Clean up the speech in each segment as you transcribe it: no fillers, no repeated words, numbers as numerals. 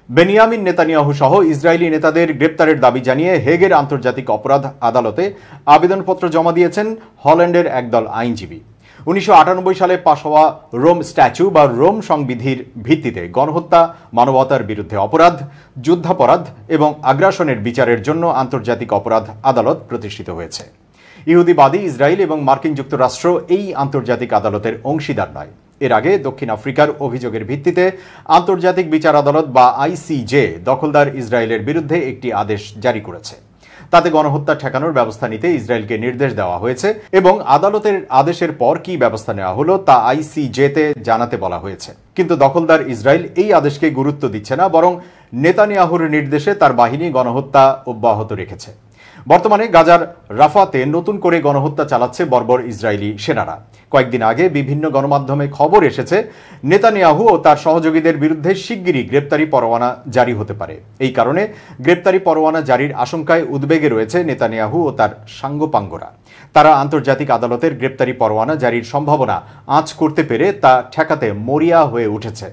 Benjamin Netanyahu সহ Israeli নেতাদের গ্রেপ্তারের দাবি জানিয়ে হেগের আন্তর্জাতিক অপরাধ আদালতে আবেদনপত্র জমা দিয়েছেন হল্যান্ডের একদল আইনজীবী। ১৯৯৮ সালে পাশ হওয়া রোম স্ট্যাচু বা রোম সংবিধির ভিত্তিতে গণহত্যা, মানবতার বিরুদ্ধে অপরাধ, যুদ্ধাপরাধ এবং আগ্রাসনের বিচারের জন্য আন্তর্জাতিক অপরাধ আদালত প্রতিষ্ঠিত হয়েছে। ইহুদিবাদী ইসরায়েল এবং মার্কিন যুক্তরাষ্ট্র এই আন্তর্জাতিক আদালতের অংশীদার নয়। এর আগে দক্ষিণ আফ্রিকার অভিযোগের ভিত্তিতে আন্তর্জাতিক বিচার আদালত বা আইসিজে দখলদার ইসরায়েলের বিরুদ্ধে একটি আদেশ জারি করেছে। তাতে গণহত্যা ঠেকানোর ব্যবস্থা নিতে ইসরায়েলকে নির্দেশ দেওয়া হয়েছে এবং আদালতের আদেশের পর কি ব্যবস্থা নেওয়া হলো তা আইসিজেতে জানাতে বলা হয়েছে। কিন্তু দখলদার ইসরায়েল এই আদেশকে গুরুত্ব দিচ্ছে না, বরং নেতানিয়াহুর নির্দেশে তার বাহিনী গণহত্যা অব্যাহত রেখেছে। বর্তমানে গাজার রাফাতে নতুন করে গণহত্যা চালাচ্ছে বর্বর ইসরায়েলি সেনারা। কয়েকদিন আগে বিভিন্ন গণমাধ্যমে খবর এসেছে নেতানিয়াহু ও তার সহযোগীদের বিরুদ্ধে শিগগিরই গ্রেপ্তারি পরোয়ানা জারি হতে পারে। এই কারণে গ্রেপ্তারি পরোয়ানা জারির আশঙ্কায় উদ্বেগে রয়েছে নেতানিয়াহু ও তার সাঙ্গপাঙ্গরা। তারা আন্তর্জাতিক আদালতের গ্রেপ্তারি পরোয়ানা জারির সম্ভাবনা আঁচ করতে পেরে তা ঠেকাতে মরিয়া হয়ে উঠেছে।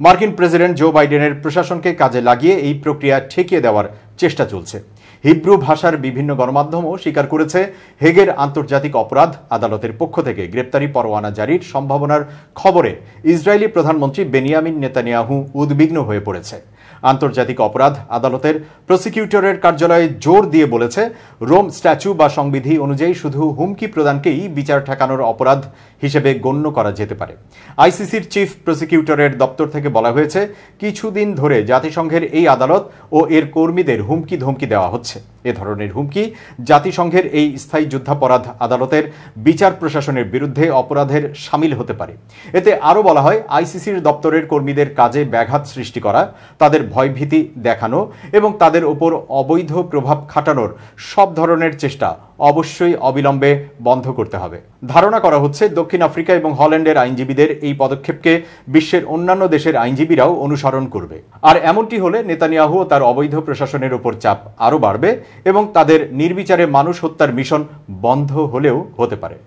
মার্কিন প্রেসিডেন্ট জো বাইডেনের প্রশাসনকে কাজে লাগিয়ে এই প্রক্রিয়া ঠেকিয়ে দেওয়ার চেষ্টা চলছে। হিব্রু ভাষার বিভিন্ন গণমাধ্যমও স্বীকার করেছে হেগের আন্তর্জাতিক অপরাধ আদালতের পক্ষ থেকে গ্রেপ্তারি পরোয়ানা জারির সম্ভাবনার খবরে ইসরায়েলি প্রধানমন্ত্রী বেনিয়ামিন নেতানিয়াহু উদ্বিগ্ন হয়ে পড়েছে। আন্তর্জাতিক অপরাধ আদালতের প্রসিকিউটরের কার্যালয়ে জোর দিয়ে বলেছে, রোম স্ট্যাচু বা সংবিধি অনুযায়ী শুধু হুমকি প্রদানকেই বিচার ঠেকানোর অপরাধ হিসেবে গণ্য করা যেতে পারে। আইসিসির চিফ প্রসিকিউটরের দপ্তর থেকে বলা হয়েছে, কিছুদিন ধরে জাতিসংঘের এই আদালত ও এর কর্মীদের হুমকি ধমকি দেওয়া হচ্ছে। এ ধরনের হুমকি জাতিসংঘের এই স্থায়ী যুদ্ধাপরাধ আদালতের বিচার প্রশাসনের বিরুদ্ধে অপরাধের শামিল হতে পারে। এতে আরও বলা হয়, আইসিসির দপ্তরের কর্মীদের কাজে ব্যাঘাত সৃষ্টি করা, তাদের ভয়ভীতি দেখানো এবং তাদের ওপর অবৈধ প্রভাব খাটানোর সব ধরনের চেষ্টা অবশ্যই অবিলম্বে বন্ধ করতে হবে। ধারণা করা হচ্ছে দক্ষিণ আফ্রিকা এবং হল্যান্ডের আইনজীবীদের এই পদক্ষেপকে বিশ্বের অন্যান্য দেশের আইনজীবীরাও অনুসরণ করবে। আর এমনটি হলে নেতানিয়াহু ও তার অবৈধ প্রশাসনের উপর চাপ আরও বাড়বে এবং তাদের নির্বিচারে মানুষ হত্যার মিশন বন্ধ হলেও হতে পারে।